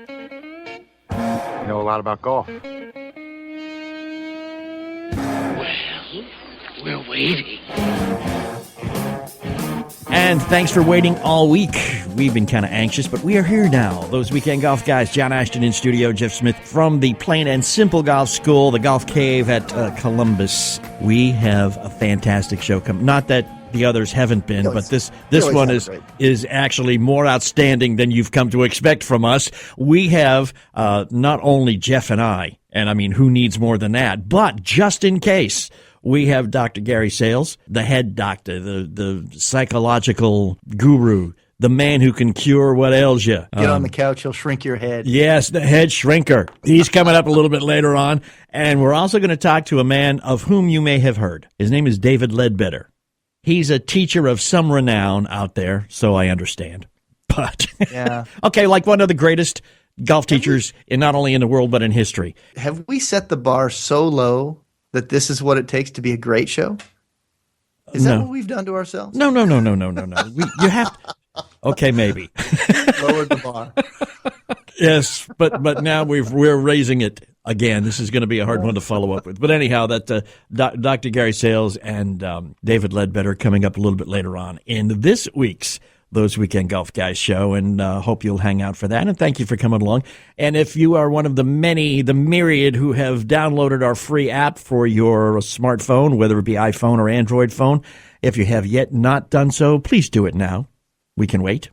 You know a lot about golf. Well, we're waiting. And thanks for waiting all week. We've been kind of anxious, but we are here now. Those Weekend Golf Guys, John Ashton in studio, Jeff Smith from the Plain and Simple Golf School, the Golf Cave at Columbus. We have a fantastic show coming. Not that the others haven't been, but this one is actually more outstanding than you've come to expect from us. We have not only Jeff and I mean, who needs more than that, but just in case, we have Dr. Gary Sales, the head doctor, the psychological guru, the man who can cure what ails you. Get on the couch, he'll shrink your head. Yes, the head shrinker. He's coming up a little bit later on. And we're also going to talk to a man of whom you may have heard. His name is David Leadbetter. He's a teacher of some renown out there, so I understand. But, yeah. Okay, like one of the greatest golf teachers, not only in the world, but in history. Have we set the bar so low that this is what it takes to be a great show? Is that what we've done to ourselves? No. You have to. Okay, maybe. Lowered the bar. Yes, but now we're raising it again. This is going to be a hard one to follow up with. But anyhow, that Dr. Gary Sales and David Leadbetter coming up a little bit later on in this week's Those Weekend Golf Guys show, and hope you'll hang out for that. And thank you for coming along. And if you are one of the myriad who have downloaded our free app for your smartphone, whether it be iPhone or Android phone, if you have yet not done so, please do it now. We can wait.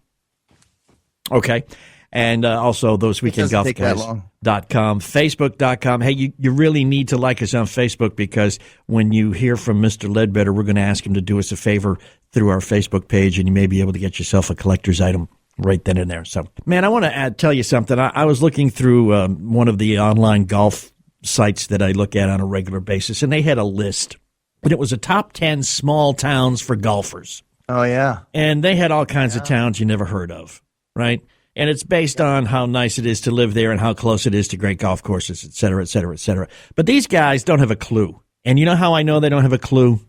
Okay. And also thoseweekendgolfguys.com, Facebook.com. Hey, you really need to like us on Facebook, because when you hear from Mr. Leadbetter, we're going to ask him to do us a favor through our Facebook page, and you may be able to get yourself a collector's item right then and there. So, man, I want to tell you something. I was looking through one of the online golf sites that I look at on a regular basis, and they had a list. And it was a top 10 small towns for golfers. Oh, yeah. And they had all kinds of towns you never heard of, right? And it's based on how nice it is to live there and how close it is to great golf courses, et cetera, et cetera, et cetera. But these guys don't have a clue. And you know how I know they don't have a clue?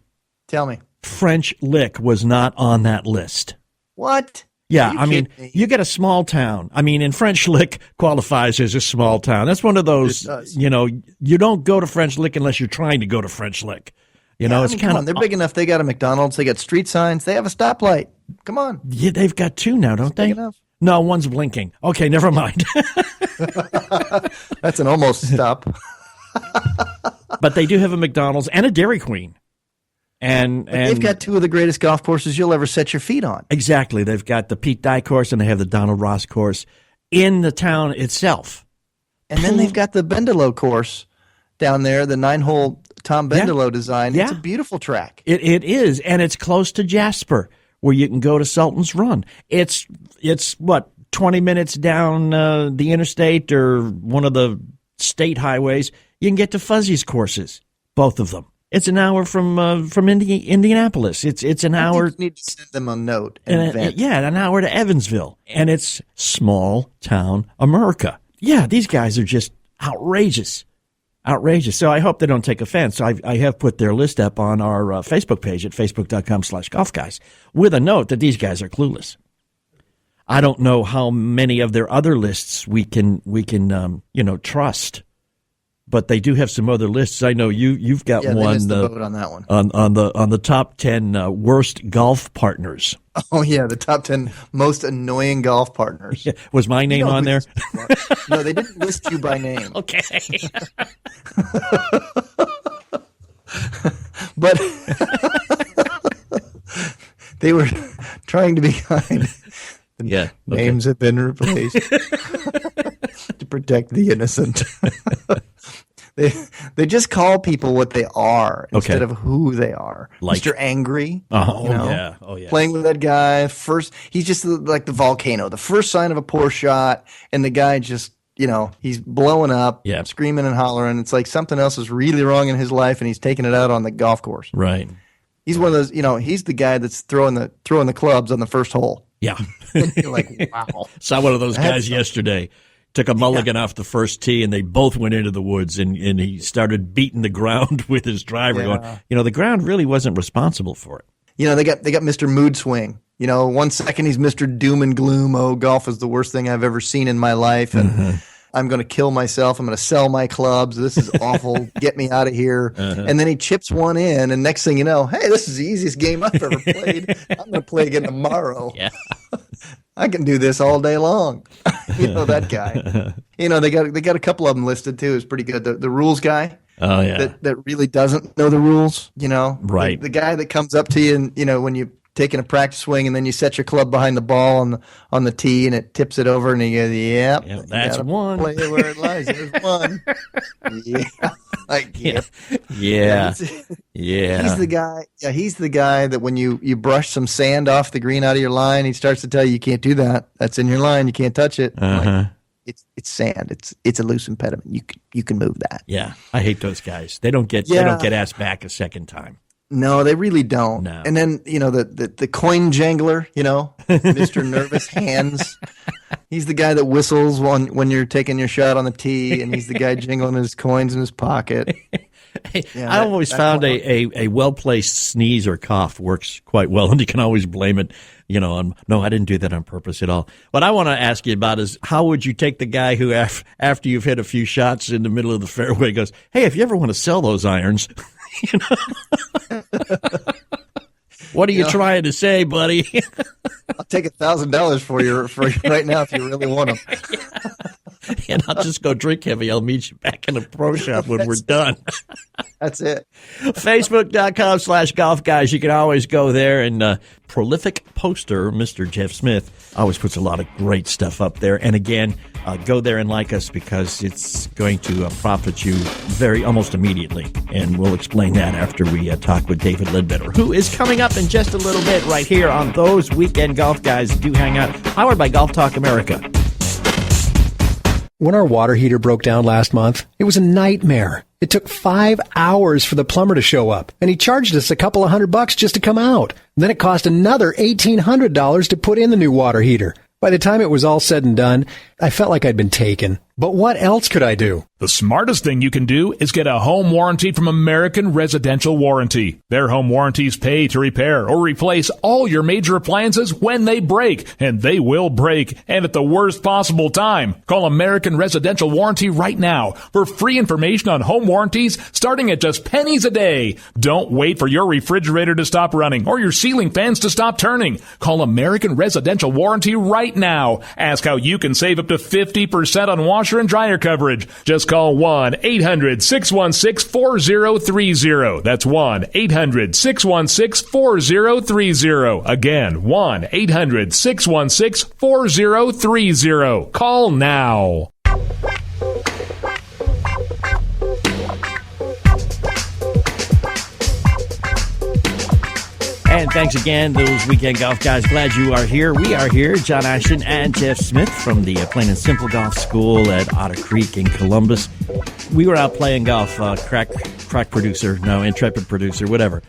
Tell me. French Lick was not on that list. What? Yeah, I mean, you get a small town. I mean, and French Lick qualifies as a small town. That's one of those, you don't go to French Lick unless you're trying to go to French Lick. It's kind of. They're big enough. They got a McDonald's. They got street signs. They have a stoplight. Come on. Yeah, they've got two now, don't they? Big enough. No, one's blinking. Okay, never mind. That's an almost stop. But they do have a McDonald's and a Dairy Queen. And they've got two of the greatest golf courses you'll ever set your feet on. Exactly. They've got the Pete Dye course and they have the Donald Ross course in the town itself. And then they've got the Bendelow course down there, the 9-hole Tom Bendelow design. Yeah. It's a beautiful track. It is, and it's close to Jasper, where you can go to Sultan's Run. It's what, 20 minutes down the interstate or one of the state highways. You can get to Fuzzy's courses, both of them. It's an hour from Indianapolis. It's an hour. You need to send them a note. An hour to Evansville, and it's small town America. Yeah, these guys are just outrageous. So I hope they don't take offense. I have put their list up on our Facebook page at facebook.com/golfguys with a note that these guys are clueless. I don't know how many of their other lists we can trust, but they do have some other lists. I know you've got one. They missed the boat on that one. On the top 10 worst golf partners. Oh yeah, the top 10 most annoying golf partners. Yeah. Was my name on there? No, they didn't list you by name. Okay. But they were trying to be kind. Yeah. Names have been replaced to protect the innocent. They just call people what they are instead of who they are. Like Mr. Angry. Oh yeah. Playing with that guy first. He's just like the volcano. The first sign of a poor shot, and the guy just he's blowing up, screaming and hollering. It's like something else is really wrong in his life, and he's taking it out on the golf course. Right. He's one of those. He's the guy that's throwing the clubs on the first hole. Yeah. And you're like, wow. Saw one of those guys yesterday. Took a mulligan off the first tee, and they both went into the woods, and he started beating the ground with his driver going, the ground really wasn't responsible for it. They got Mr. Mood Swing. 1 second he's Mr. Doom and Gloom. Oh, golf is the worst thing I've ever seen in my life. And I'm going to kill myself. I'm going to sell my clubs. This is awful. Get me out of here. And then he chips one in. And next thing you know, hey, this is the easiest game I've ever played. I'm going to play again tomorrow. Yeah. I can do this all day long. That guy. They got a couple of them listed too. It's pretty good. The rules guy. Oh, yeah. That really doesn't know the rules, Right. The guy that comes up to you and, when you taking a practice swing and then you set your club behind the ball on the tee and it tips it over and you go, yep, that's one. Play it where it lies. There's one. Yeah. Yeah. He's the guy. Yeah, he's the guy that when you brush some sand off the green out of your line, he starts to tell you can't do that. That's in your line. You can't touch it. Like, it's sand. It's a loose impediment. You can move that. Yeah, I hate those guys. They don't get asked back a second time. No, they really don't. No. And then, the coin jangler, Mr. Nervous Hands. He's the guy that whistles when you're taking your shot on the tee, and he's the guy jingling his coins in his pocket. I always found a well-placed sneeze or cough works quite well, and you can always blame it, on, no, I didn't do that on purpose at all. What I want to ask you about is how would you take the guy who, after you've hit a few shots in the middle of the fairway, goes, hey, if you ever want to sell those irons, what are you trying to say, buddy? I'll take $1,000 for you right now if you really want them. And I'll just go drink heavy. I'll meet you back in the pro shop when we're done. That's it. Facebook.com/golf guys. You can always go there, and prolific poster, Mr. Jeff Smith, always puts a lot of great stuff up there. And again, go there and like us because it's going to profit you almost immediately. And we'll explain that after we talk with David Leadbetter, who is coming up in just a little bit right here on Those Weekend Golf Guys Do Hang Out, powered by Golf Talk America. When our water heater broke down last month, it was a nightmare. It took 5 hours for the plumber to show up, and he charged us a couple of $100 just to come out. Then it cost another $1,800 to put in the new water heater. By the time it was all said and done, I felt like I'd been taken. But what else could I do? The smartest thing you can do is get a home warranty from American Residential Warranty. Their home warranties pay to repair or replace all your major appliances when they break, and they will break, and at the worst possible time. Call American Residential Warranty right now for free information on home warranties starting at just pennies a day. Don't wait for your refrigerator to stop running or your ceiling fans to stop turning. Call American Residential Warranty right now. Ask how you can save up to 50% on washer and dryer coverage. Just call 1-800-616-4030. That's 1-800-616-4030. Again, 1-800-616-4030. Call now. And thanks again, those weekend golf guys. Glad you are here. We are here, John Ashton and Jeff Smith from the Plain and Simple Golf School at Otter Creek in Columbus. We were out playing golf, Intrepid producer, whatever.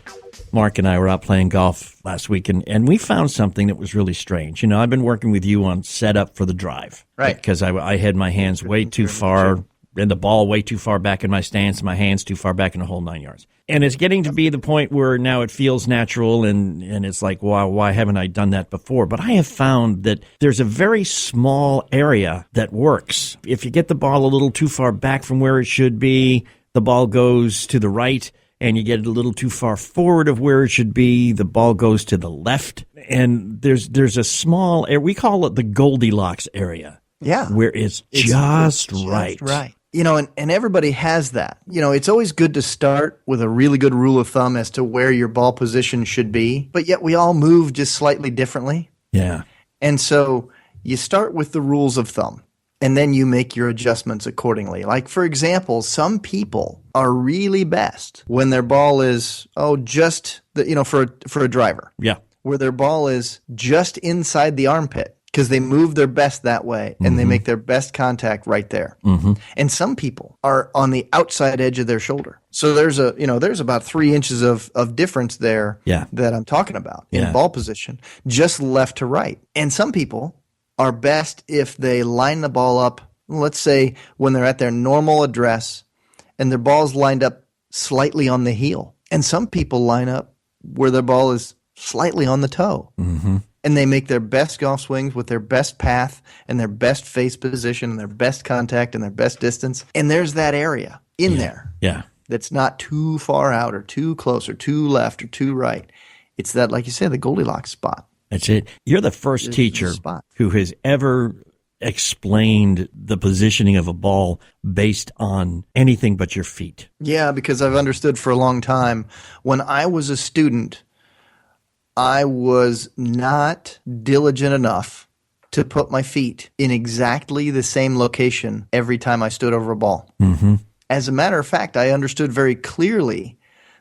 Mark and I were out playing golf last week, and we found something that was really strange. I've been working with you on setup for the drive. Right. Because I had my hands way too far and the ball way too far back in my stance, my hands too far back in the whole 9 yards. And it's getting to be the point where now it feels natural, and it's like, wow, why haven't I done that before? But I have found that there's a very small area that works. If you get the ball a little too far back from where it should be, the ball goes to the right, and you get it a little too far forward of where it should be, the ball goes to the left. And there's a small area, we call it the Goldilocks area. Yeah. Where it's just right. Right. And everybody has that. It's always good to start with a really good rule of thumb as to where your ball position should be, but yet we all move just slightly differently. Yeah. And so you start with the rules of thumb, and then you make your adjustments accordingly. Like, for example, some people are really best when their ball is, for a driver. Yeah. Where their ball is just inside the armpit, because they move their best that way, and they make their best contact right there. Mm-hmm. And some people are on the outside edge of their shoulder. So there's about 3 inches of difference there that I'm talking about in ball position, just left to right. And some people are best if they line the ball up, let's say when they're at their normal address, and their ball's lined up slightly on the heel. And some people line up where their ball is slightly on the toe. Mm-hmm. and they make their best golf swings with their best path and their best face position and their best contact and their best distance. And there's that area in there that's not too far out or too close or too left or too right. It's that, like you said, the Goldilocks spot. That's it. You're the first teacher who has ever explained the positioning of a ball based on anything but your feet. Yeah, because I've understood for a long time. When I was a student, I was not diligent enough to put my feet in exactly the same location every time I stood over a ball. Mm-hmm. As a matter of fact, I understood very clearly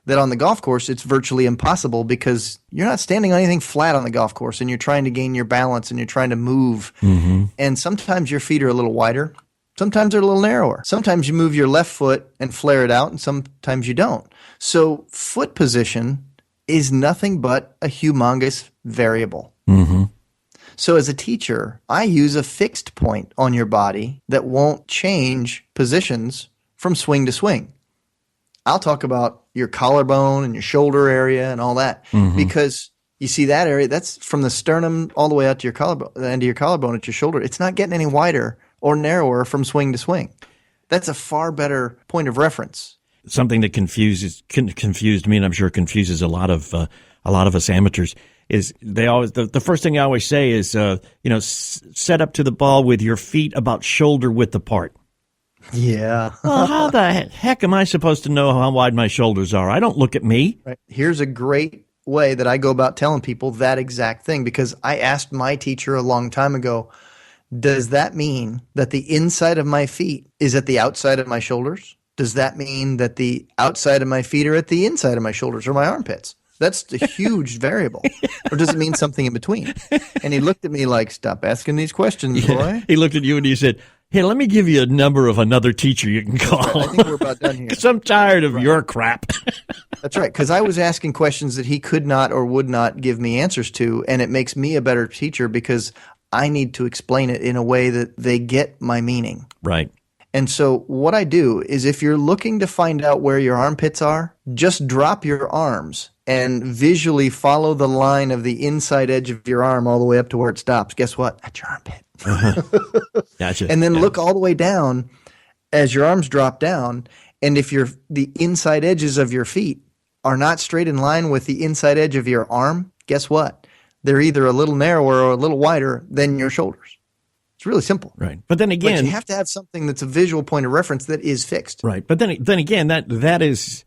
that on the golf course, it's virtually impossible because you're not standing on anything flat on the golf course and you're trying to gain your balance and you're trying to move. Mm-hmm. And sometimes your feet are a little wider. Sometimes they're a little narrower. Sometimes you move your left foot and flare it out and sometimes you don't. So foot position is nothing but a humongous variable. Mm-hmm. So as a teacher, I use a fixed point on your body that won't change positions from swing to swing. I'll talk about your collarbone and your shoulder area and all that because you see that area, that's from the sternum all the way out to your collarbone, the end of your collarbone at your shoulder. It's not getting any wider or narrower from swing to swing. That's a far better point of reference. Something that confused me, and I'm sure confuses a lot of us amateurs, is they always the first thing I always say is set up to the ball with your feet about shoulder width apart. Yeah. Well, how the heck am I supposed to know how wide my shoulders are? I don't look at me. Right. Here's a great way that I go about telling people that exact thing, because I asked my teacher a long time ago, does that mean that the inside of my feet is at the outside of my shoulders? Does that mean that the outside of my feet are at the inside of my shoulders or my armpits? That's a huge variable. Or does it mean something in between? And he looked at me like, stop asking these questions, boy. He looked at you and he said, hey, let me give you a number of another teacher you can call. I think we're about done here. Because I'm tired of your crap. That's right, because I was asking questions that he could not or would not give me answers to, and it makes me a better teacher because I need to explain it in a way that they get my meaning. Right. And so what I do is if you're looking to find out where your armpits are, just drop your arms and visually follow the line of the inside edge of your arm all the way up to where it stops. Guess what? That's your armpit. Gotcha. And then look all the way down as your arms drop down. And if the inside edges of your feet are not straight in line with the inside edge of your arm, guess what? They're either a little narrower or a little wider than your shoulders. It's really simple. Right. But then again, but you have to have something that's a visual point of reference that is fixed. Right. But then again, that is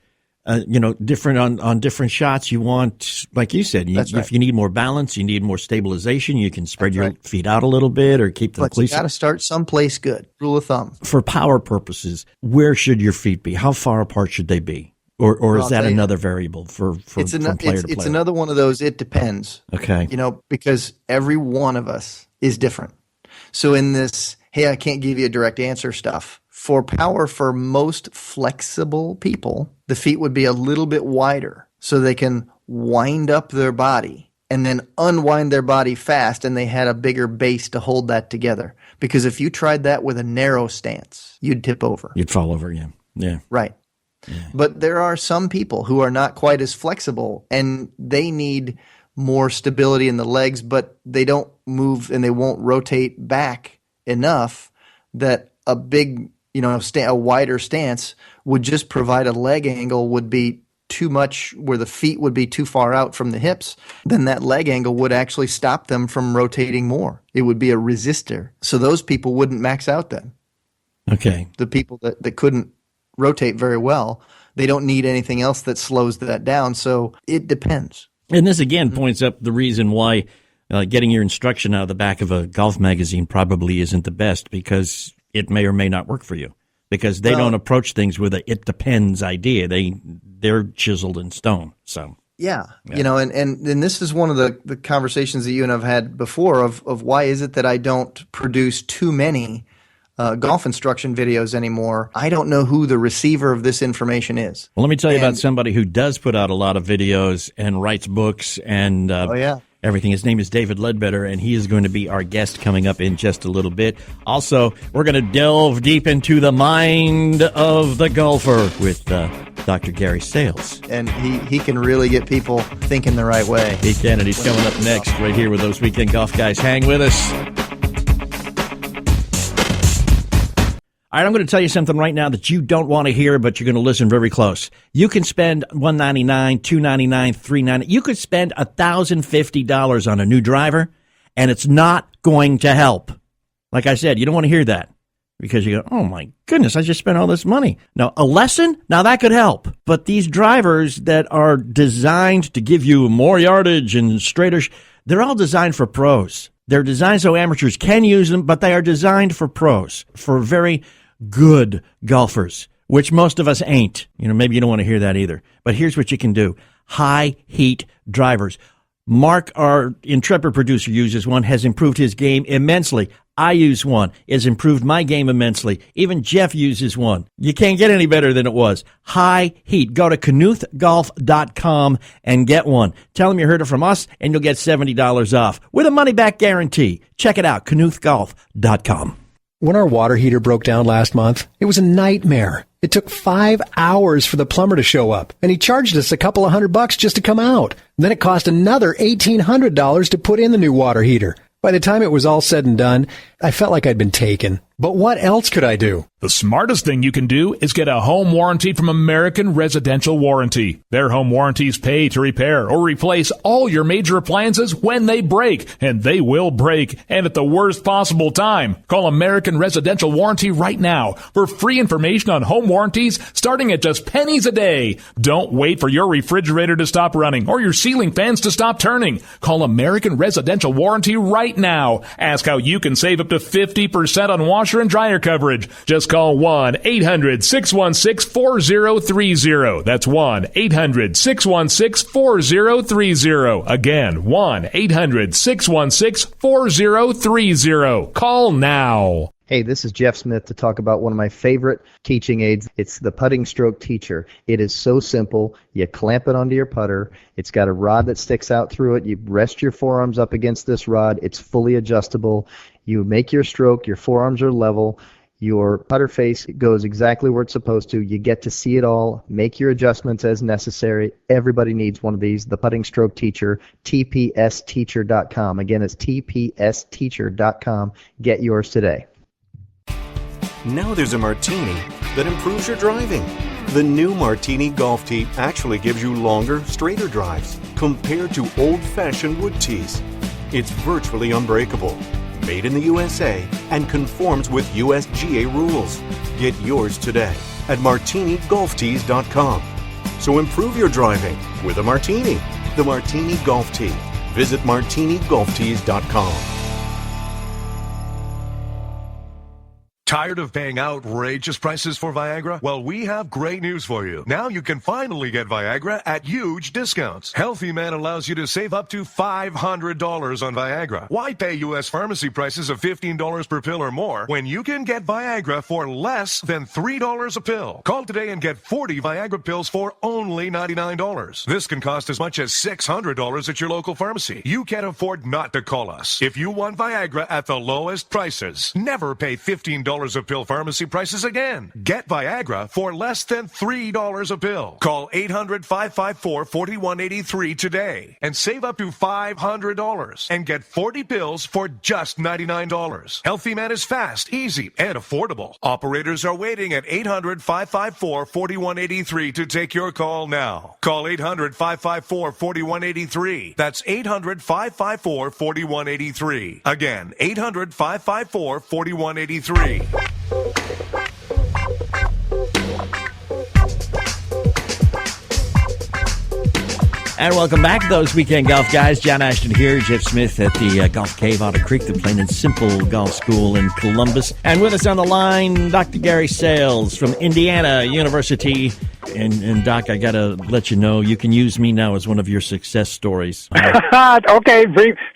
different on different shots. You want, like you said, if you need more balance, you need more stabilization, you can spread your feet out a little bit or keep them clean. You got to start someplace good. Rule of thumb. For power purposes, where should your feet be? How far apart should they be? Or is that another variable from player to player? It's another one of those, it depends. Okay. Because every one of us is different. So in this, hey, I can't give you a direct answer stuff. For power, for most flexible people, the feet would be a little bit wider so they can wind up their body and then unwind their body fast, and they had a bigger base to hold that together. Because if you tried that with a narrow stance, you'd tip over. You'd fall over again. Yeah. Right. Yeah. But there are some people who are not quite as flexible, and they need more stability in the legs, but they don't move and they won't rotate back enough that a big, a wider stance would just provide a leg angle would be too much, where the feet would be too far out from the hips. Then that leg angle would actually stop them from rotating more. It would be a resistor. So those people wouldn't max out then. Okay. The people that couldn't rotate very well, they don't need anything else that slows that down. So it depends. And this again points up the reason why getting your instruction out of the back of a golf magazine probably isn't the best, because it may or may not work for you, because they don't approach things with a "it depends" idea. They're chiseled in stone. So yeah. And this is one of the conversations that you and I've had before of why is it that I don't produce too many golf instruction videos anymore. I don't know who the receiver of this information is. Well, let me tell you about somebody who does put out a lot of videos and writes books and everything. His name is David Ledbetter, and he is going to be our guest coming up in just a little bit. Also, we're going to delve deep into the mind of the golfer with Dr. Gary Sales. And he can really get people thinking the right way. He can, and he's coming up next right here with those Weekend Golf Guys. Hang with us. All right, I'm going to tell you something right now that you don't want to hear, but you're going to listen very close. You can spend $199, $299, $399. You could spend $1,050 on a new driver, and it's not going to help. Like I said, you don't want to hear that because you go, oh my goodness, I just spent all this money. Now, a lesson, now that could help. But these drivers that are designed to give you more yardage and straighter, they're all designed for pros. They're designed so amateurs can use them, but they are designed for pros, for very good golfers, which most of us ain't. Maybe you don't want to hear that either. But here's what you can do. High heat drivers. Mark, our intrepid producer, uses one, has improved his game immensely. I use one. It's improved my game immensely. Even Jeff uses one. You can't get any better than it was. High heat. Go to knuthgolf.com and get one. Tell them you heard it from us, and you'll get $70 off with a money-back guarantee. Check it out, knuthgolf.com. When our water heater broke down last month, it was a nightmare. It took 5 hours for the plumber to show up, and he charged us a couple of $100 just to come out. And then it cost another $1,800 to put in the new water heater. By the time it was all said and done, I felt like I'd been taken. But what else could I do? The smartest thing you can do is get a home warranty from American Residential Warranty. Their home warranties pay to repair or replace all your major appliances when they break, and they will break, and at the worst possible time. Call American Residential Warranty right now for free information on home warranties starting at just pennies a day. Don't wait for your refrigerator to stop running or your ceiling fans to stop turning. Call American Residential Warranty right now. Ask how you can save up to 50% on washer and dryer coverage. Just call 1-800-616-4030. That's 1-800-616-4030. Again, 1-800-616-4030. Call now. Hey, this is Jeff Smith to talk about one of my favorite teaching aids. It's the Putting Stroke Teacher. It is so simple. You clamp it onto your putter. It's got a rod that sticks out through it. You rest your forearms up against this rod. It's fully adjustable. You make your stroke. Your forearms are level. Your putter face goes exactly where it's supposed to. You get to see it all. Make your adjustments as necessary. Everybody needs one of these. The Putting Stroke Teacher, tpsteacher.com. Again, it's tpsteacher.com. Get yours today. Now there's a martini that improves your driving. The new Martini Golf Tee actually gives you longer, straighter drives compared to old-fashioned wood tees. It's virtually unbreakable, made in the USA, and conforms with USGA rules. Get yours today at martinigolftees.com. So improve your driving with a martini. The Martini Golf Tee. Visit martinigolftees.com. Tired of paying outrageous prices for Viagra? Well, we have great news for you. Now you can finally get Viagra at huge discounts. Healthy Man allows you to save up to $500 on Viagra. Why pay U.S. pharmacy prices of $15 per pill or more when you can get Viagra for less than $3 a pill? Call today and get 40 Viagra pills for only $99. This can cost as much as $600 at your local pharmacy. You can't afford not to call us. If you want Viagra at the lowest prices, never pay $15 a pill pharmacy prices again. Get Viagra for less than $3 a pill. Call 800-554-4183 today and save up to $500 and get 40 pills for just $99. Healthy Man is fast, easy, and affordable. Operators are waiting at 800-554-4183 to take your call now. Call 800-554-4183. That's 800-554-4183. Again, 800-554-4183. And welcome back, those Weekend Golf Guys. John Ashton here, Jeff Smith at the Golf Cave, Otter Creek, the Plain and Simple Golf School in Columbus. And with us on the line, Dr. Gary Sales from Indiana University. And Doc, I got to let you know, you can use me now as one of your success stories. Okay,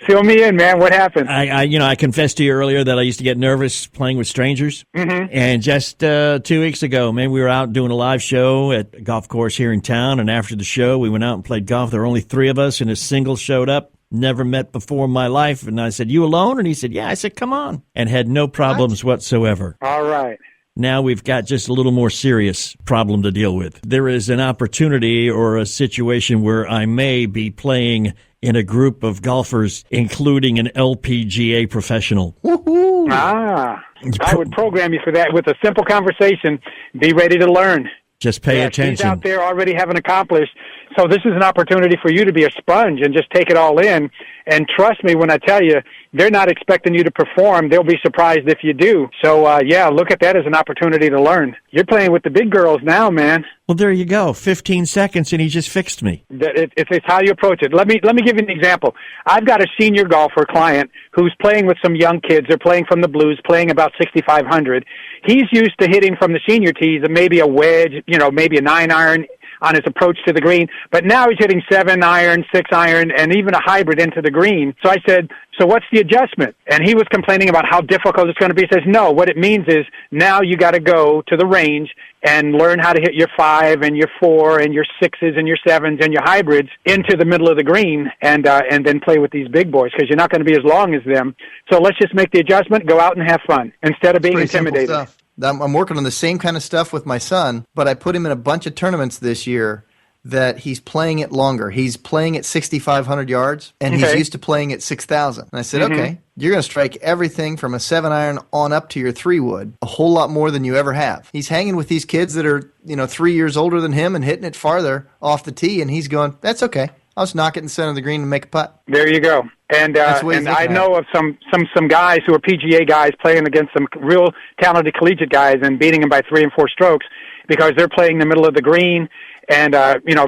fill me in, man. What happened? I confessed to you earlier that I used to get nervous playing with strangers. Mm-hmm. And just 2 weeks ago, man, we were out doing a live show at a golf course here in town. And after the show, we went out and played golf. There were only 3 of us, and a single showed up. Never met before in my life. And I said, "You alone?" And he said, "Yeah." I said, "Come on." And had no problems whatsoever. All right. Now we've got just a little more serious problem to deal with. There is an opportunity or a situation where I may be playing in a group of golfers, including an LPGA professional. Woohoo! I would program you for that with a simple conversation. Be ready to learn. Just pay attention. He's out there already having accomplished. So this is an opportunity for you to be a sponge and just take it all in. And trust me when I tell you, they're not expecting you to perform. They'll be surprised if you do. So, look at that as an opportunity to learn. You're playing with the big girls now, man. Well, there you go. 15 seconds, and he just fixed me. It's how you approach it. Let me give you an example. I've got a senior golfer client who's playing with some young kids. They're playing from the blues, playing about 6,500. He's used to hitting from the senior tees, maybe a wedge, maybe a 9-iron on his approach to the green. But now he's hitting 7-iron, 6-iron, and even a hybrid into the green. So I said, so what's the adjustment? And he was complaining about how difficult it's going to be. He says, no, what it means is now you got to go to the range and learn how to hit your 5 and your 4 and your 6s and your 7s and your hybrids into the middle of the green and then play with these big boys because you're not going to be as long as them. So let's just make the adjustment, go out and have fun instead of being intimidated. I'm working on the same kind of stuff with my son, but I put him in a bunch of tournaments this year that he's playing it longer. He's playing at 6,500 yards, and he's used to playing at 6,000. And I said, okay, you're going to strike everything from a 7-iron on up to your 3-wood, a whole lot more than you ever have. He's hanging with these kids that are 3 years older than him and hitting it farther off the tee, and he's going, that's okay. I'll just knock it in the center of the green and make a putt. There you go. And I know of some guys who are PGA guys playing against some real talented collegiate guys and beating them by 3 and 4 strokes because they're playing in the middle of the green and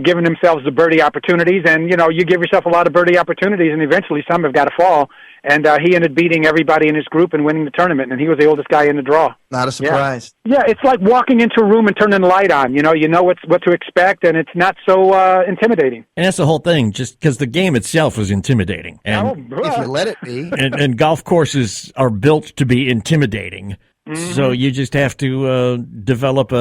giving themselves the birdie opportunities. And you give yourself a lot of birdie opportunities, and eventually some have got to fall. And he ended beating everybody in his group and winning the tournament, and he was the oldest guy in the draw. Not a surprise. Yeah, it's like walking into a room and turning the light on. You know what to expect, and it's not so intimidating. And that's the whole thing, just because the game itself is intimidating. And if you let it be. And golf courses are built to be intimidating. Mm-hmm. So you just have to develop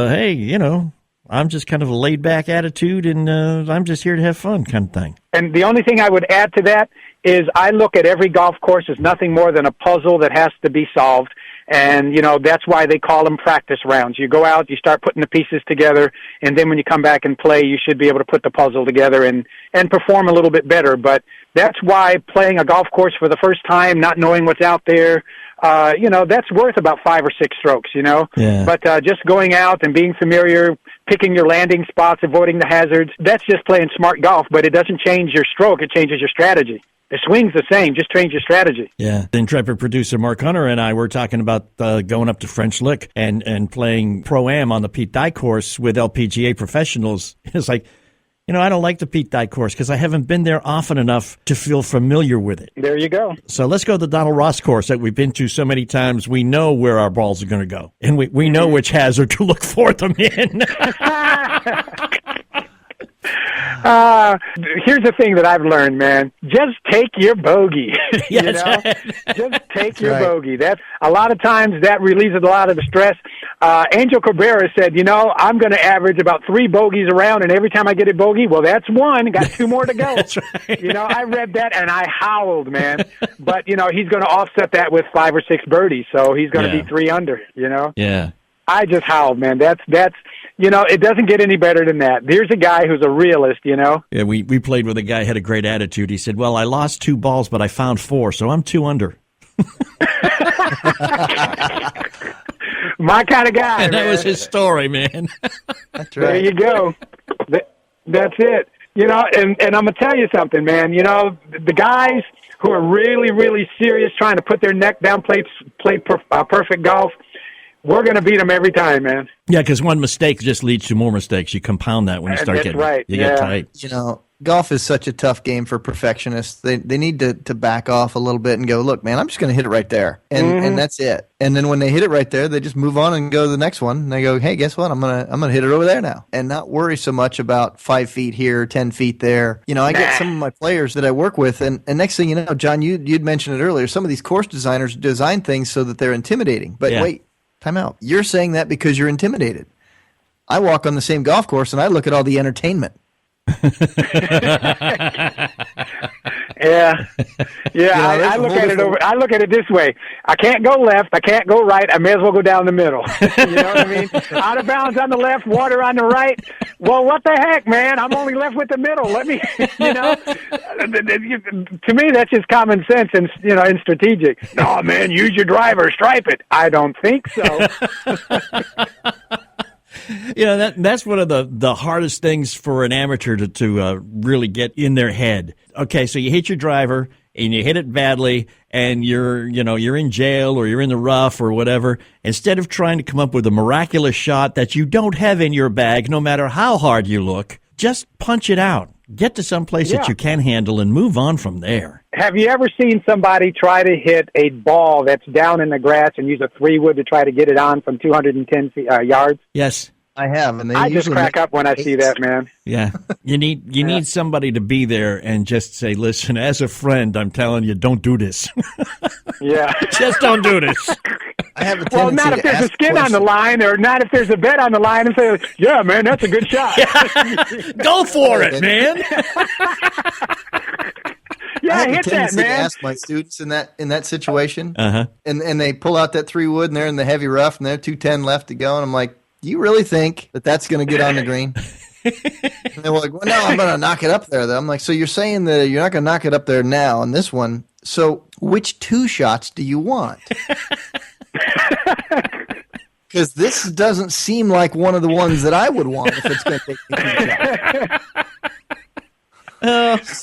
I'm just kind of a laid-back attitude, and I'm just here to have fun kind of thing. And the only thing I would add to that is I look at every golf course as nothing more than a puzzle that has to be solved. And, that's why they call them practice rounds. You go out, you start putting the pieces together, and then when you come back and play, you should be able to put the puzzle together and perform a little bit better. But that's why playing a golf course for the first time, not knowing what's out there, that's worth about 5 or 6 strokes, Yeah. But just going out and being familiar, picking your landing spots, avoiding the hazards, that's just playing smart golf, but it doesn't change your stroke, it changes your strategy. The swing's the same, just change your strategy. Yeah. The intrepid producer Mark Hunter and I were talking about going up to French Lick and playing Pro-Am on the Pete Dye course with LPGA professionals. It's like, I don't like the Pete Dye course because I haven't been there often enough to feel familiar with it. There you go. So let's go to the Donald Ross course that we've been to so many times. We know where our balls are going to go, and we know which hazard to look for them in. Here's the thing that I've learned, man. Just take your bogey. Just take your bogey. That's a lot of times that relieves a lot of the stress. Angel Cabrera said, I'm going to average about 3 bogeys around, and every time I get a bogey, well, that's one. Got 2 more to go. That's right. I read that and I howled, man. But he's going to offset that with 5 or 6 birdies, so he's going to be 3 under. Yeah. I just howled, man. That's it doesn't get any better than that. There's a guy who's a realist, Yeah, we played with a guy who had a great attitude. He said, well, I lost 2 balls, but I found 4, so I'm 2 under. My kind of guy, and that was his story, man. That's right. There you go. That's it. And I'm going to tell you something, man. The guys who are really, really serious trying to put their neck down, play perfect golf, we're going to beat them every time, man. Yeah, because one mistake just leads to more mistakes. You compound that when you start get tight. Golf is such a tough game for perfectionists. They need to back off a little bit and go, look, man, I'm just going to hit it right there. And that's it. And then when they hit it right there, they just move on and go to the next one. And they go, hey, guess what? I'm gonna hit it over there now. And not worry so much about 5 feet here, 10 feet there. I get some of my players that I work with, and next thing you know, John, you'd mentioned it earlier, some of these course designers design things so that they're intimidating. But wait, time out. You're saying that because you're intimidated. I walk on the same golf course and I look at all the entertainment. Yeah, I look at it I look at it this way: I can't go left, I can't go right. I may as well go down the middle. You know what I mean? Out of bounds on the left, water on the right. Well, what the heck, man? I'm only left with the middle. Let me, to me, that's just common sense and and strategic. No, man, use your driver, stripe it. I don't think so. That's one of the hardest things for an amateur to really get in their head. Okay, so you hit your driver and you hit it badly, and you're in jail or you're in the rough or whatever. Instead of trying to come up with a miraculous shot that you don't have in your bag, no matter how hard you look, just punch it out. Get to some place that you can handle and move on from there. Have you ever seen somebody try to hit a ball that's down in the grass and use a 3-wood to try to get it on from 210 yards? Yes. I have, and I just crack up when I see that, man. Yeah, you need somebody to be there and just say, "Listen, as a friend, I'm telling you, don't do this." Yeah, just don't do this. I have not if there's a skin on the line, or not if there's a bet on the line, and say, "Yeah, man, that's a good shot." Go for it, man. Yeah, I hit that, man. To ask my students in that situation, and they pull out that 3-wood, and they're in the heavy rough, and they're 210 left to go, and I'm like, do you really think that that's going to get on the green? And they were like, well, no, I'm going to knock it up there, though. I'm like, so you're saying that you're not going to knock it up there now on this one. So which 2 shots do you want? Because this doesn't seem like one of the ones that I would want if it's going to take me 2 shots.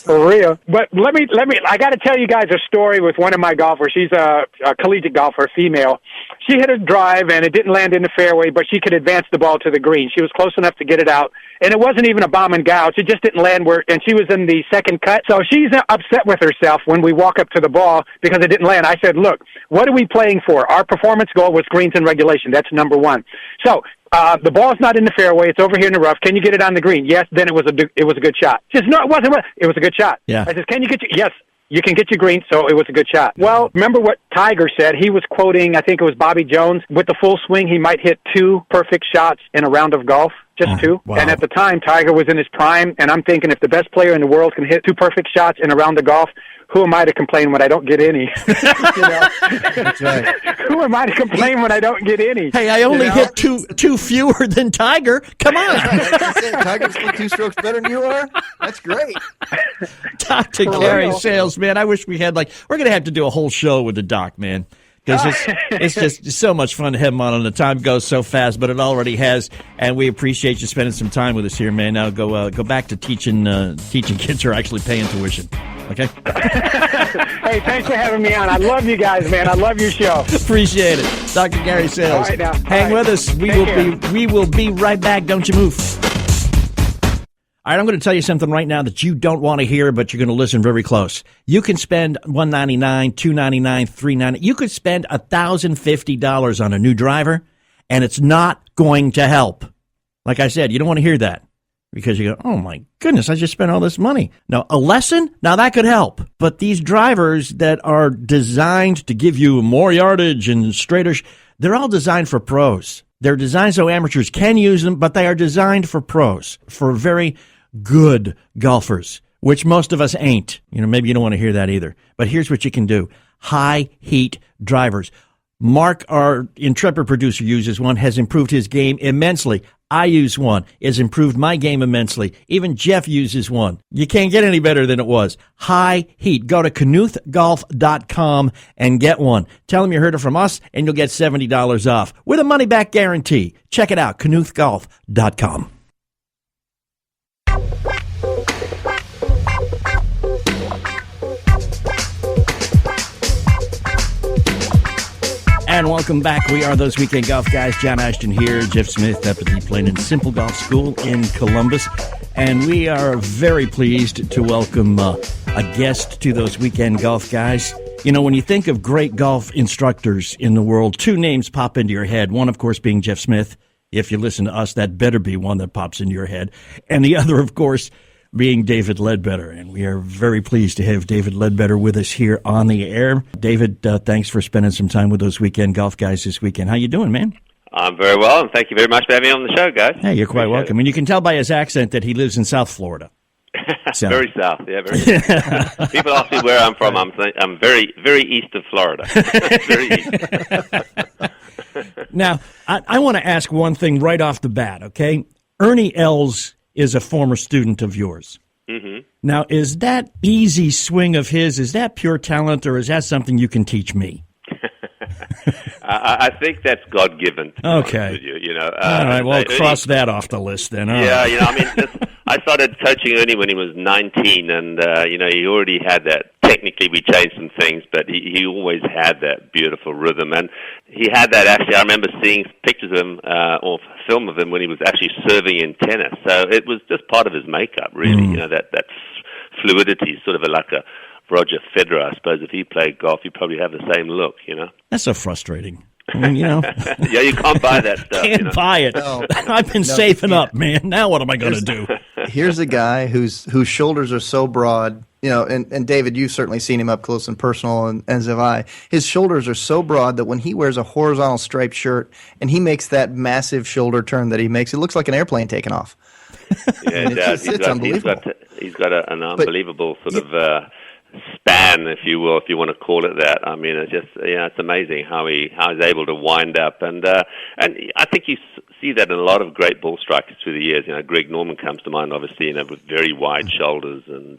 For real. But let me, I got to tell you guys a story with one of my golfers. She's a collegiate golfer, female. She hit a drive, and it didn't land in the fairway, but she could advance the ball to the green. She was close enough to get it out, and it wasn't even a bomb and gouge. It just didn't land and she was in the second cut. So she's upset with herself when we walk up to the ball because it didn't land. I said, look, what are we playing for? Our performance goal was greens in regulation. That's number one. So the ball's not in the fairway. It's over here in the rough. Can you get it on the green? Yes. Then it was a good shot. She says, no, it wasn't. It was a good shot. Yeah. I says, can you get yes. You can get your green, so it was a good shot. Well, remember what Tiger said? He was quoting, I think it was Bobby Jones, with the full swing, he might hit 2 perfect shots in a round of golf. Just 2. Wow. And at the time, Tiger was in his prime, and I'm thinking if the best player in the world can hit 2 perfect shots in a round of golf, who am I to complain when I don't get any? That's right. Who am I to complain when I don't get any? Hey, I only hit two fewer than Tiger. Come on. Tiger's 2 strokes better than you are? That's great. Talk to Gary Sales, man. I wish we had, we're going to have to do a whole show with the doc, man. Because it's just so much fun to have him on, and the time goes so fast, but it already has, and we appreciate you spending some time with us here, man. Now go back to teaching kids who are actually paying tuition. Okay? Hey, thanks for having me on. I love you guys, man. I love your show. Appreciate it. Dr. Gary Sales. All right, now. Hang with us. We will be right back. Don't you move. All right, I'm going to tell you something right now that you don't want to hear, but you're going to listen very close. You can spend $199, $299, $399. You could spend $1,050 on a new driver, and it's not going to help. Like I said, you don't want to hear that because you go, oh, my goodness, I just spent all this money. Now, a lesson? Now, that could help. But these drivers that are designed to give you more yardage and straighter, they're all designed for pros. They're designed so amateurs can use them, but they are designed for pros, for very good golfers, which most of us ain't. Maybe you don't want to hear that either. But here's what you can do. High heat drivers. Mark, our intrepid producer, uses one, has improved his game immensely. I use one. It's improved my game immensely. Even Jeff uses one. You can't get any better than it was. High heat. Go to knuthgolf.com and get one. Tell them you heard it from us, and you'll get $70 off with a money-back guarantee. Check it out, knuthgolf.com. And welcome back. We are those weekend golf guys. John Ashton here, Jeff Smith up at the Plain and Simple Golf School in Columbus. And we are very pleased to welcome a guest to those weekend golf guys. When you think of great golf instructors in the world, 2 names pop into your head. One, of course, being Jeff Smith. If you listen to us, that better be one that pops into your head. And the other, of course, being David Leadbetter, and we are very pleased to have David Leadbetter with us here on the air. David, thanks for spending some time with those weekend golf guys this weekend. How you doing, man? I'm very well, and thank you very much for having me on the show, guys. Hey, you're quite welcome. And you can tell by his accent that he lives in South Florida. So. Very south, yeah, very south. People ask me where I'm from. I'm very, very east of Florida. Very east. Now, I want to ask one thing right off the bat, okay? Ernie Els is a former student of yours. Mm-hmm. Now, is that easy swing of his, is that pure talent, or is that something you can teach me? I think that's God-given. Okay. All right, well, cross that off the list then. All right. I mean, I started coaching Ernie when he was 19, and, he already had that. Technically, we changed some things, but he always had that beautiful rhythm. And he had that, actually, I remember seeing pictures of him, or film of him when he was actually serving in tennis. So it was just part of his makeup, really, that fluidity, sort of like a Roger Federer, I suppose. If he played golf, he'd probably have the same look, That's so frustrating. I mean, Yeah, you can't buy that stuff. Can't buy it. No. I've been saving up, man. Now what am I going to do? Here's a guy whose shoulders are so broad, and David, you've certainly seen him up close and personal, and as have I. His shoulders are so broad that when he wears a horizontal striped shirt and he makes that massive shoulder turn that he makes, it looks like an airplane taking off. Yeah, it does. It's unbelievable. He's got an unbelievable sort of span, if you will, if you want to call it that. I mean, it's just it's amazing how he's able to wind up, and I think you see that in a lot of great ball strikers through the years. Greg Norman comes to mind, obviously, with very wide shoulders, and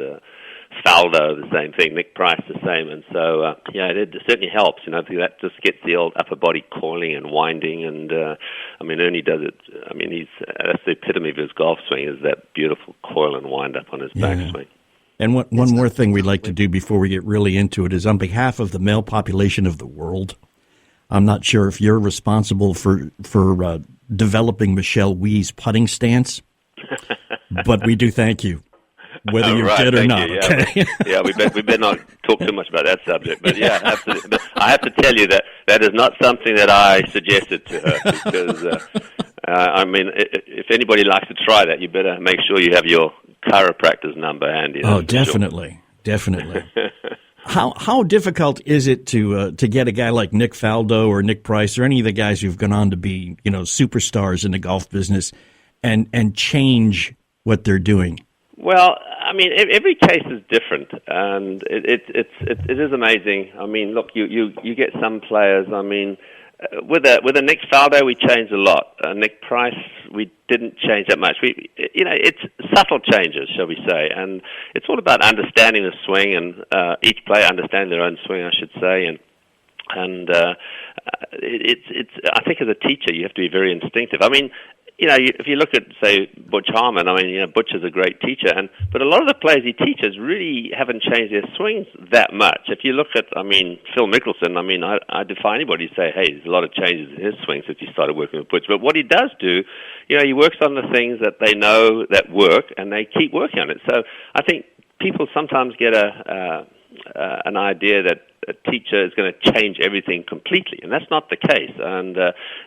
Faldo the same thing, Nick Price the same, and so it certainly helps. That just gets the old upper body coiling and winding, and Ernie does it. I mean, that's the epitome of his golf swing, is that beautiful coil and wind up on his backswing. And one more thing we'd like to do before we get really into it is, on behalf of the male population of the world, I'm not sure if you're responsible for developing Michelle Wee's putting stance, but we do thank you, whether you did or not. You, okay? We better not talk too much about that subject. But yeah, absolutely. But I have to tell you that is not something that I suggested to her, because if anybody likes to try that, you better make sure you have your chiropractor's number handy. Oh, definitely, definitely. How difficult is it to get a guy like Nick Faldo or Nick Price or any of the guys who've gone on to be superstars in the golf business and change what they're doing? Well, I mean, every case is different, and it is amazing. I mean, look, you get some players. I mean, with a Nick Faldo, we changed a lot. Nick Price, we didn't change that much. It's subtle changes, shall we say, and it's all about understanding the swing, and each player understanding their own swing, I should say, and it's. I think as a teacher, you have to be very instinctive. I mean, if you look at, say, Butch Harmon, I mean, Butch is a great teacher, but a lot of the players he teaches really haven't changed their swings that much. If you look at, Phil Mickelson, I defy anybody to say, hey, there's a lot of changes in his swing since he started working with Butch. But what he does do, he works on the things that they know that work, and they keep working on it. So I think people sometimes get an idea that a teacher is going to change everything completely, and that's not the case. And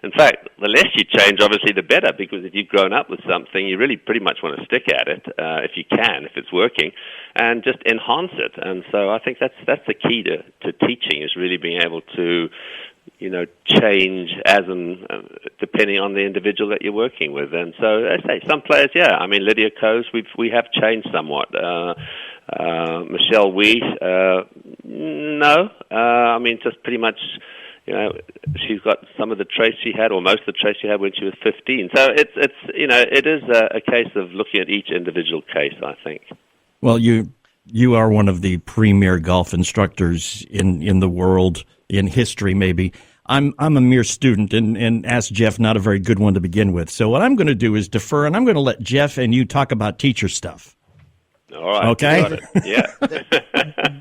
in fact, the less you change, obviously, the better, because if you've grown up with something, you really pretty much want to stick at it, if you can, if it's working, and just enhance it. And so I think that's the key to teaching, is really being able to change as and depending on the individual that you're working with. And so, as I say, some players, Lydia Coase, we have changed somewhat. Michelle Wee, no. Just pretty much, she's got some of the traits she had, or most of the traits she had when she was 15. So it is a case of looking at each individual case, I think. Well, you are one of the premier golf instructors in the world, in history maybe. I'm a mere student, and ask Jeff, not a very good one to begin with. So what I'm going to do is defer, and I'm going to let Jeff and you talk about teacher stuff. All right. Okay. Yeah.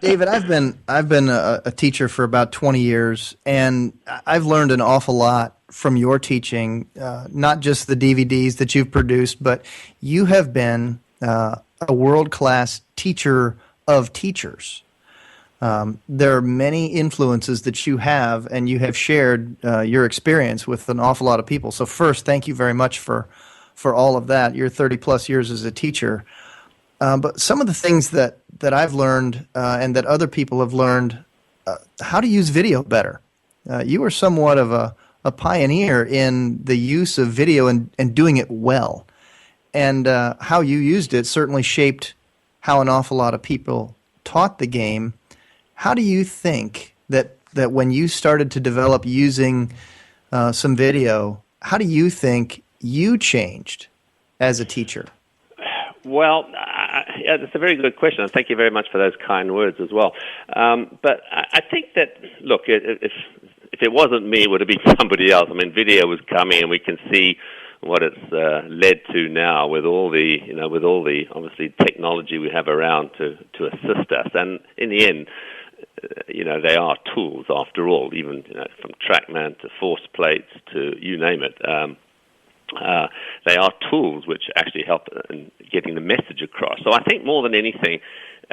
David, I've been a teacher for about 20 years, and I've learned an awful lot from your teaching. Not just the DVDs that you've produced, but you have been a world-class teacher of teachers. There are many influences that you have, and you have shared your experience with an awful lot of people. So first, thank you very much for all of that. You're 30-plus years as a teacher. But some of the things that I've learned and that other people have learned, how to use video better. You were somewhat of a pioneer in the use of video and doing it well. And how you used it certainly shaped how an awful lot of people taught the game. How do you think that when you started to develop using some video, how do you think you changed as a teacher? Well, yeah, that's a very good question, and thank you very much for those kind words as well. But I think that, look, if it wasn't me, it would have been somebody else. I mean, video was coming, and we can see what it's led to now with all the obviously technology we have around to assist us. And in the end, they are tools after all, even from TrackMan to force plates to you name it. They are tools which actually help in getting the message across. So I think more than anything,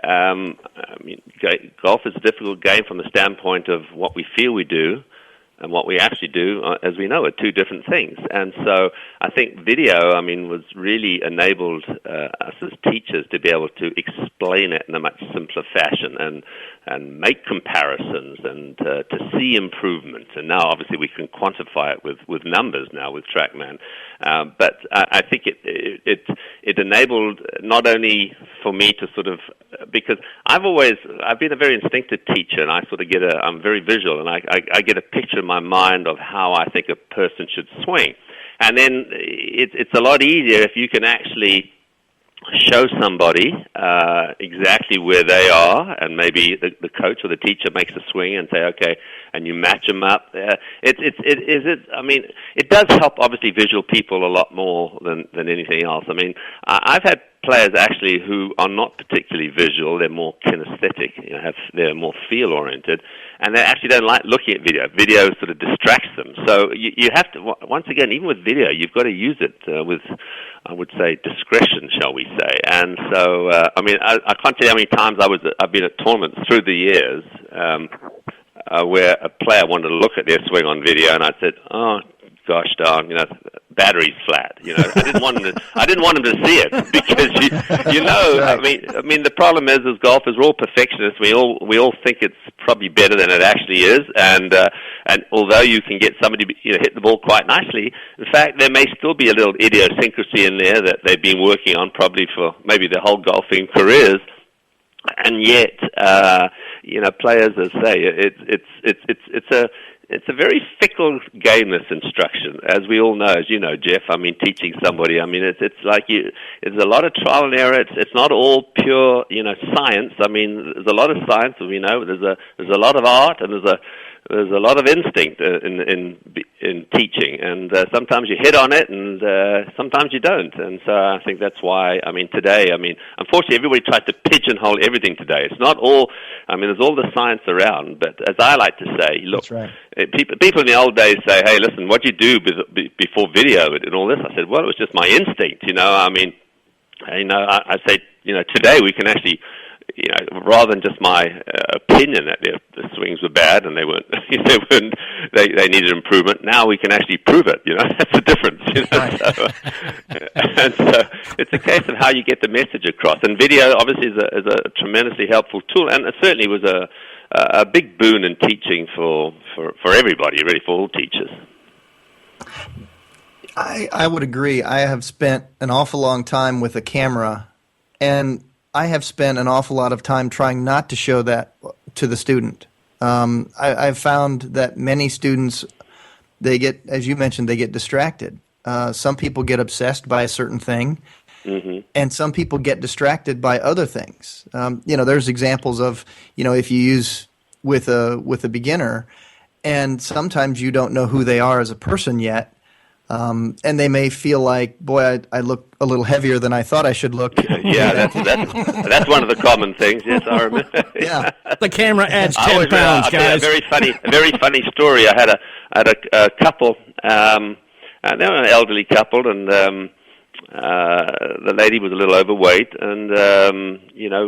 golf is a difficult game from the standpoint of what we feel we do and what we actually do, as we know, are two different things. And so I think video, was really enabled us as teachers to be able to explain it in a much simpler fashion and make comparisons and to see improvements. And now, obviously, we can quantify it with numbers now with TrackMan. But I think it enabled not only for me to sort of, because I've been a very instinctive teacher, and I sort of I'm very visual, and I get a picture in my mind of how I think a person should swing. And then it's a lot easier if you can actually show somebody exactly where they are, and maybe the coach or the teacher makes a swing and say, okay, and you match them up. It does help, obviously, visual people a lot more than anything else. I've had players actually who are not particularly visual; they're more kinesthetic. They're more feel-oriented, and they actually don't like looking at video. Video sort of distracts them. So you have to, once again, even with video, you've got to use it with, I would say, discretion, shall we say. And so, I can't tell you how many times I've been at tournaments through the years where a player wanted to look at their swing on video, and I said, oh, gosh darn, battery's flat. I didn't want him to see it because the problem is as golfers, we're all perfectionists. We all think it's probably better than it actually is, and although you can get somebody hit the ball quite nicely, in fact there may still be a little idiosyncrasy in there that they've been working on probably for maybe their whole golfing careers. And yet, players, as I say, it's a very fickle game, this instruction, as we all know, as you know, Jeff. Teaching somebody, it's like it's a lot of trial and error. It's not all pure, science. There's a lot of science, as we know. There's a lot of art, and there's a lot of instinct in teaching, and sometimes you hit on it, and sometimes you don't. And so I think that's why, today, unfortunately, everybody tries to pigeonhole everything today. It's not all, there's all the science around, but as I like to say, look, people in the old days say, hey, listen, what you do before video and all this? I said, well, it was just my instinct, I say, today we can actually, rather than just my opinion that the swings were bad and they needed improvement. Now we can actually prove it. That's the difference. Right. And so it's a case of how you get the message across. And video obviously is a tremendously helpful tool, and it certainly was a big boon in teaching for everybody, really, for all teachers. I would agree. I have spent an awful long time with a camera, and I have spent an awful lot of time trying not to show that to the student. I've found that many students, as you mentioned, they get distracted. Some people get obsessed by a certain thing, and some people get distracted by other things. There's examples of, if you use with a beginner, and sometimes you don't know who they are as a person yet. And they may feel like, boy, I look a little heavier than I thought I should look. Yeah, that's one of the common things. Yes, I remember. Yeah, the camera adds 10 pounds, guys. A very funny story. I had a couple. They were an elderly couple, and the lady was a little overweight, and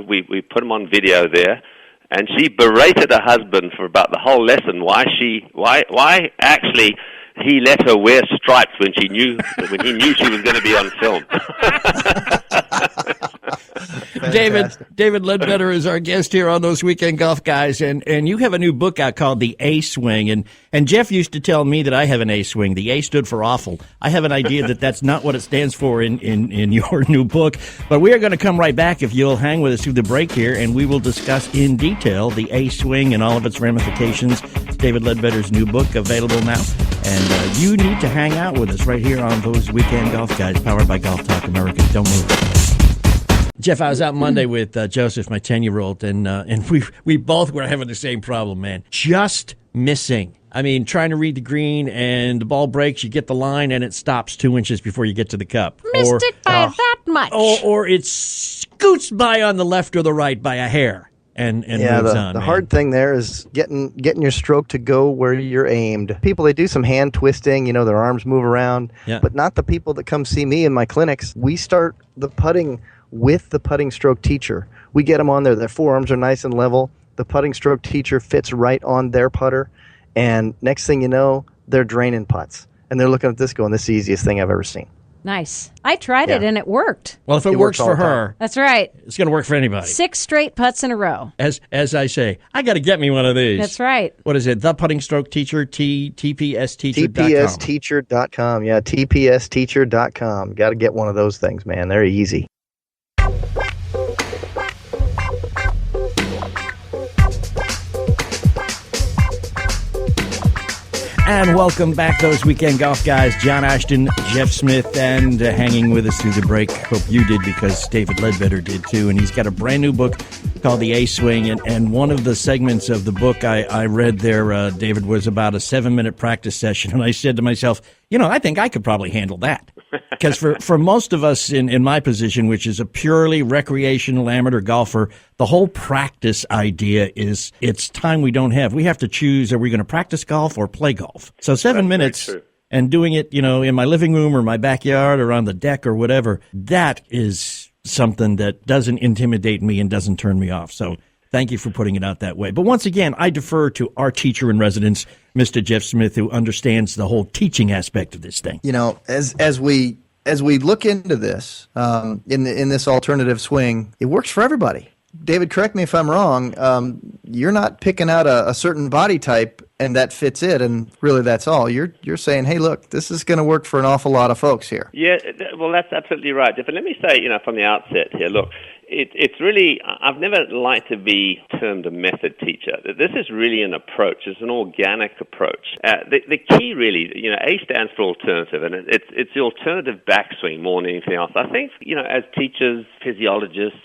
we put them on video there. And she berated her husband for about the whole lesson. Why actually he let her wear stripes when he knew she was going to be on film. David Ledbetter is our guest here on Those Weekend Golf Guys, and you have a new book out called The A Swing, and Jeff used to tell me that I have an A swing. The A stood for awful. I have an idea that that's not what it stands for in your new book, but we are going to come right back if you'll hang with us through the break here, and we will discuss in detail the A swing and all of its ramifications. David Ledbetter's new book available now, and you need to hang out with us right here on Those Weekend Golf Guys, powered by Golf Talk America. Don't move. Jeff, I was out Monday with Joseph, my 10-year-old, and we both were having the same problem, man. Just missing. I mean, trying to read the green, and the ball breaks, you get the line, and it stops 2 inches before you get to the cup. Missed it by that much. Or it scoots by on the left or the right by a hair. And moves on. The hard thing there is getting your stroke to go where you're aimed. People, they do some hand twisting, their arms move around, but not the people that come see me in my clinics. We start the putting with the putting stroke teacher. We get them on there. Their forearms are nice and level. The putting stroke teacher fits right on their putter, and next thing you know, they're draining putts. And they're looking at this going, this is the easiest thing I've ever seen. Nice. I tried it, and it worked. Well, if it works for her, that's right. It's going to work for anybody. 6 straight putts in a row. As I say, I got to get me one of these. That's right. What is it? The Putting Stroke Teacher, TPSteacher.com. TPSteacher.com. Yeah, TPSteacher.com. Got to get one of those things, man. They're easy. And welcome back, Those Weekend Golf Guys. John Ashton, Jeff Smith, and hanging with us through the break. Hope you did, because David Ledbetter did too. And he's got a brand new book called The A Swing. And one of the segments of the book I read there, David, was about a 7-minute practice session. And I said to myself, I think I could probably handle that. Because for most of us in my position, which is a purely recreational amateur golfer, the whole practice idea is it's time we don't have. We have to choose, are we going to practice golf or play golf? So 7 minutes and doing it, in my living room or my backyard or on the deck or whatever, that is something that doesn't intimidate me and doesn't turn me off. So thank you for putting it out that way. But once again, I defer to our teacher in residence, Mr. Jeff Smith, who understands the whole teaching aspect of this thing. As we look into this, in this alternative swing, it works for everybody. David, correct me if I'm wrong. You're not picking out a certain body type and that fits it, and really that's all. You're saying, hey, look, this is going to work for an awful lot of folks here. Yeah, well, that's absolutely right, Jeff. And let me say, from the outset here, look, it's really, I've never liked to be termed a method teacher. This is really an approach. It's an organic approach. The key really, A stands for alternative, and it's the alternative backswing more than anything else. I think, as teachers, physiologists,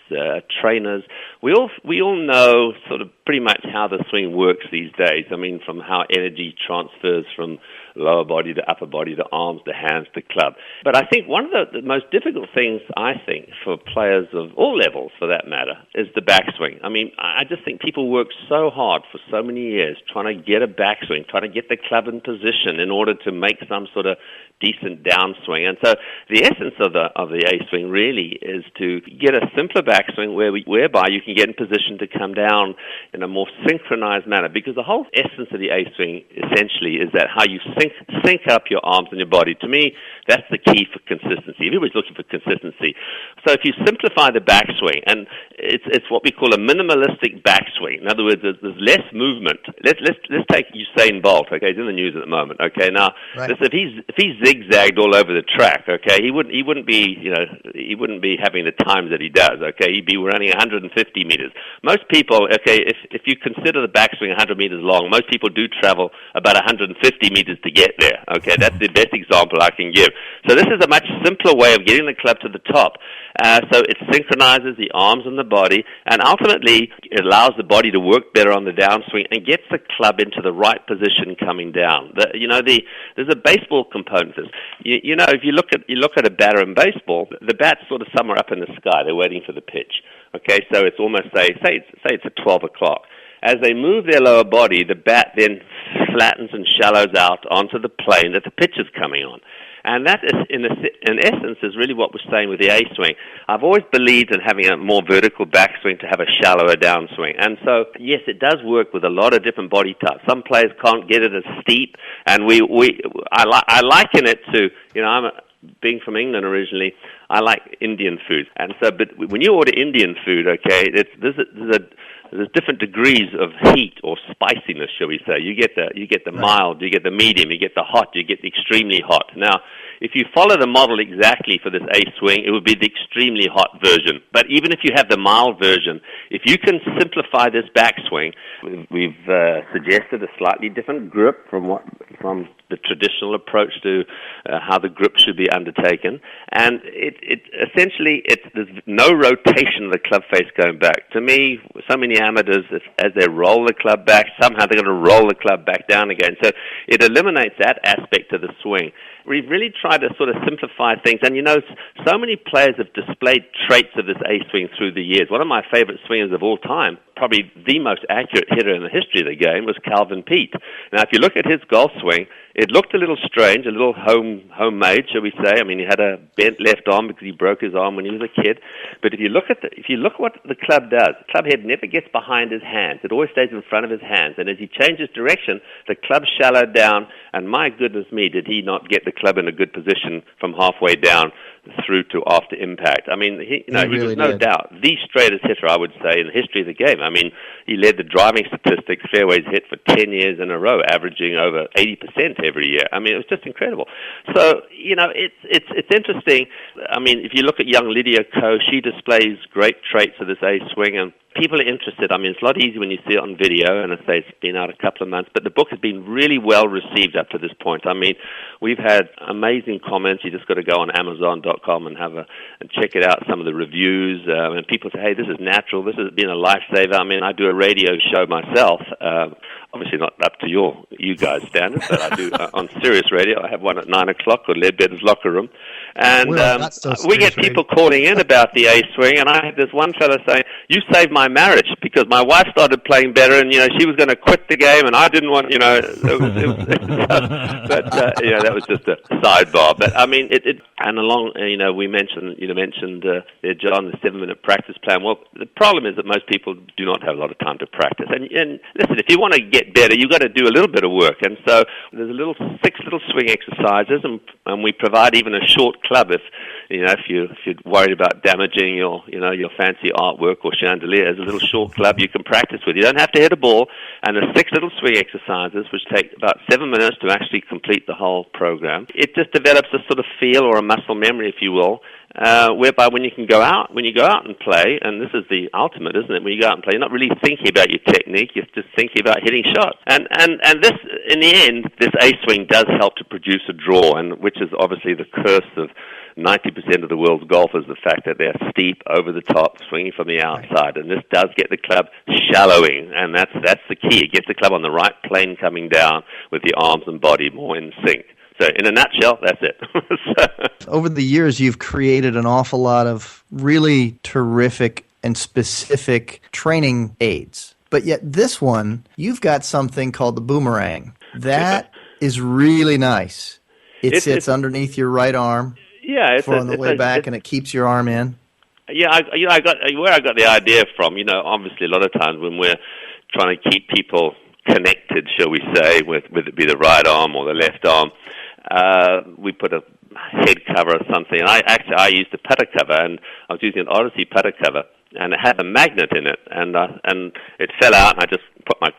trainers, we all know sort of pretty much how the swing works these days. I mean, from how energy transfers from lower body to upper body to arms to hands to club. But I think one of the most difficult things, I think, for players of all levels, for that matter, is the backswing. I mean, I just think people work so hard for so many years trying to get a backswing, trying to get the club in position in order to make some sort of decent downswing. And so the essence of the A swing really is to get a simpler backswing whereby you can get in position to come down in a more synchronized manner, because the whole essence of the A swing essentially is that how you sync up your arms and your body. To me, that's the key for consistency. Everybody's looking for consistency. So if you simplify the backswing, and it's what we call a minimalistic backswing. In other words, there's less movement. Let's take Usain Bolt. Okay, he's in the news at the moment. Okay, now if he's zigzagged all over the track, okay, he wouldn't be having the times that he does. Okay, he'd be running 150 meters. Most people, okay, if you consider the backswing 100 meters long, most people do travel about 150 meters to get there. Okay, that's the best example I can give. So this is a much simpler way of getting the club to the top. So it synchronizes the arms and the body, and ultimately it allows the body to work better on the downswing and gets the club into the right position coming down. There's a baseball component to this. If you look at a batter in baseball, the bat's sort of somewhere up in the sky. They're waiting for the pitch. Okay, so it's almost say it's at 12 o'clock. As they move their lower body, the bat then flattens and shallows out onto the plane that the pitch is coming on. And that is, in essence, is really what we're saying with the A swing. I've always believed in having a more vertical backswing to have a shallower downswing. And so, yes, it does work with a lot of different body types. Some players can't get it as steep, and I liken it to, being from England originally, I like Indian food. And so, but when you order Indian food, okay, there's different degrees of heat or spiciness, shall we say. You get the mild, you get the medium, you get the hot, you get the extremely hot. Now, if you follow the model exactly for this A swing, it would be the extremely hot version. But even if you have the mild version, if you can simplify this backswing, we've suggested a slightly different grip from the traditional approach to how the grip should be undertaken. And there's no rotation of the club face going back. To me, so many amateurs, as they roll the club back, somehow they're going to roll the club back down again. So it eliminates that aspect of the swing. We've really tried to sort of simplify things. And, so many players have displayed traits of this A swing through the years. One of my favorite swingers of all time, probably the most accurate hitter in the history of the game, was Calvin Peete. Now, if you look at his golf swing, it looked a little strange, a little homemade, shall we say. I mean, he had a bent left arm because he broke his arm when he was a kid. But if you look what the club does, the club head never gets behind his hands. It always stays in front of his hands. And as he changes direction, the club shallowed down. And my goodness me, did he not get the club in a good position from halfway down through to after impact. I mean, he was no doubt the straightest hitter, I would say, in the history of the game. I mean, he led the driving statistics, fairways hit for 10 years in a row, averaging over 80% every year. I mean, it was just incredible. So, it's interesting. I mean, if you look at young Lydia Ko, she displays great traits of this A swing, and people are interested. I mean, it's a lot easier when you see it on video, and I say it's been out a couple of months, but the book has been really well received up to this point. I mean, we've had amazing comments. You just got to go on Amazon.com and and check it out, some of the reviews, and people say, hey, this is natural, this has been a lifesaver. I mean, I do a radio show myself, obviously not up to you guys' standards, but I do on Sirius Radio. I have one at 9 o'clock called Leadb's Locker Room. And we get people calling in about the A swing, and I had this one fellow saying, you saved my marriage because my wife started playing better, and she was going to quit the game, and I didn't want, that was just a sidebar. But I mean, we mentioned there, John, the 7-minute practice plan. Well, the problem is that most people do not have a lot of time to practice. And listen, if you want to get better, you've got to do a little bit of work. And so there's 6 little swing exercises, and we provide even a short club if you're worried about damaging your fancy artwork or chandeliers. A little short club you can practice with. You don't have to hit a ball. And there's 6 little swing exercises which take about 7 minutes to actually complete the whole program. It just develops a sort of feel or a muscle memory, if you will, whereby when you go out and play, and this is the ultimate, isn't it? When you go out and play, you're not really thinking about your technique, you're just thinking about hitting shots. And this, in the end, this A swing does help to produce a draw, and which is obviously the curse of 90% of the world's golfers, the fact that they're steep, over the top, swinging from the outside, and this does get the club shallowing, and that's the key. It gets the club on the right plane coming down with the arms and body more in sync. So in a nutshell, that's it. Over the years, you've created an awful lot of really terrific and specific training aids. But yet this one, you've got something called the boomerang. That is really nice. It sits underneath your right arm. Yeah, on the way back, and it keeps your arm in. Yeah, I got where I got the idea from. Obviously, a lot of times when we're trying to keep people connected, shall we say, with it be the right arm or the left arm, we put a head cover or something. And I used a putter cover, and I was using an Odyssey putter cover, and it had a magnet in it, and it fell out, and I just put my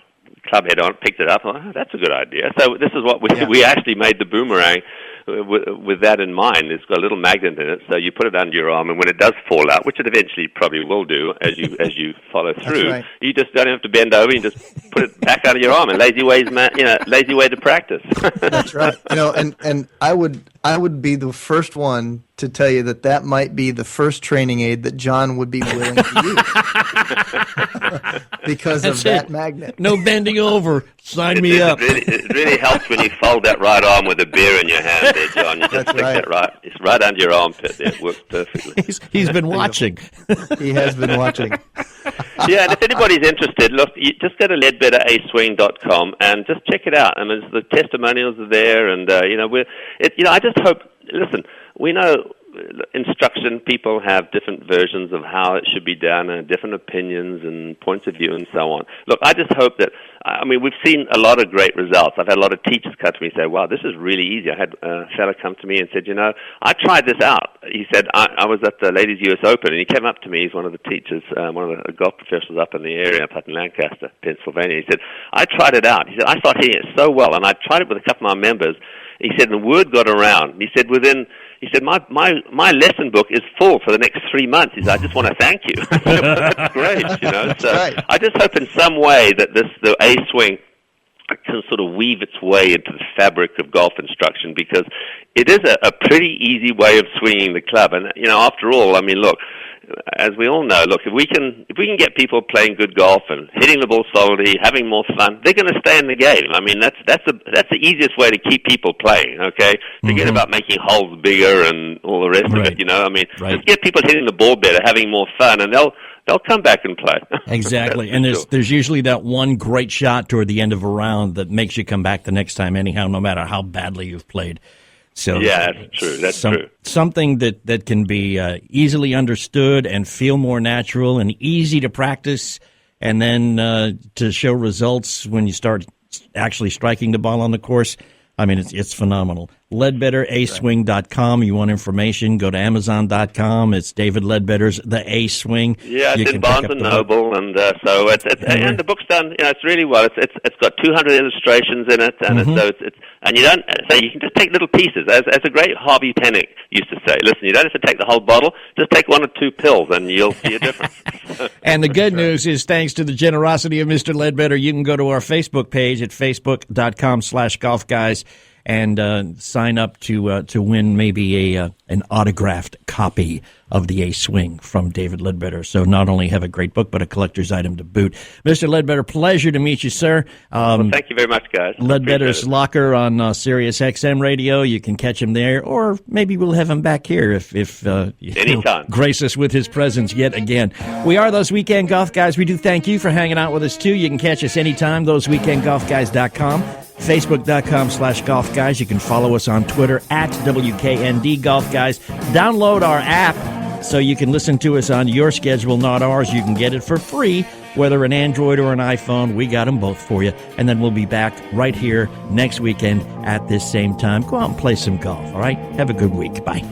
club head on, picked it up. Oh, that's a good idea. So this is what we actually made the boomerang with that in mind. It's got a little magnet in it, so you put it under your arm, and when it does fall out, which it eventually probably will do as you follow through, right, you just don't have to bend over. You just put it back under your arm. And lazy way to practice. That's right. And I would be the first one to tell you that might be the first training aid that John would be willing to use because That's of that it. magnet. No bending over. Sign me up. It really helps when you fold that right arm with a beer in your hand there, John. You just stick that right. It's right under your armpit there. It works perfectly. He's been watching. He has been watching. Yeah, and if anybody's interested, look, you just go to leadbetteraswing.com and just check it out. I mean, the testimonials are there, and I just hope. Listen, we know instruction, people have different versions of how it should be done and different opinions and points of view and so on. Look, I just hope that, I mean, we've seen a lot of great results. I've had a lot of teachers come to me and say, wow, this is really easy. I had a fellow come to me and said, I tried this out. He said, I was at the Ladies US Open, and he came up to me. He's one of the teachers, one of the golf professionals up in the area, up in Lancaster, Pennsylvania. He said, I tried it out. He said, I started hitting it so well, and I tried it with a couple of my members. He said, the word got around. He said, my lesson book is full for the next 3 months. He said, I just want to thank you. That's great, So right. I just hope in some way that the A-swing can sort of weave its way into the fabric of golf instruction, because it is a pretty easy way of swinging the club. And, after all, I mean, look, as we all know, look, if we can get people playing good golf and hitting the ball solidly, having more fun, they're going to stay in the game. I mean, that's the easiest way to keep people playing. Okay, forget about making holes bigger and all the rest of it. I mean, just get people hitting the ball better, having more fun, and they'll come back and play. Exactly, and there's usually that one great shot toward the end of a round that makes you come back the next time, anyhow, no matter how badly you've played. So yeah, that's true. That's true. Something that can be easily understood and feel more natural and easy to practice, and then to show results when you start actually striking the ball on the course. I mean, it's phenomenal. LeadbetterAswing.com. You want information, go to Amazon.com. It's David Leadbetter's The A-Swing. Yeah, it's in Barnes & Noble, and so and the book's done. It's really well. It's got 200 illustrations in it, and and you can just take little pieces. As a great Harvey Penick used to say, listen, you don't have to take the whole bottle. Just take 1 or 2 pills, and you'll see a difference. And the good news is, thanks to the generosity of Mr. Leadbetter, you can go to our Facebook page at facebook.com/golfguys. And sign up to win maybe an autographed copy of the A-Swing from David Leadbetter. So not only have a great book, but a collector's item to boot. Mr. Leadbetter, pleasure to meet you, sir. Well, thank you very much, guys. Leadbetter's Locker on Sirius XM Radio. You can catch him there, or maybe we'll have him back here if anytime. Grace us with his presence yet again. We are Those Weekend Golf Guys. We do thank you for hanging out with us, too. You can catch us anytime, thoseweekendgolfguys.com. Facebook.com/Golf Guys. You can follow us on Twitter at WKND Golf Guys. Download our app so you can listen to us on your schedule, not ours. You can get it for free, whether an Android or an iPhone. We got them both for you. And then we'll be back right here next weekend at this same time. Go out and play some golf, all right? Have a good week. Bye.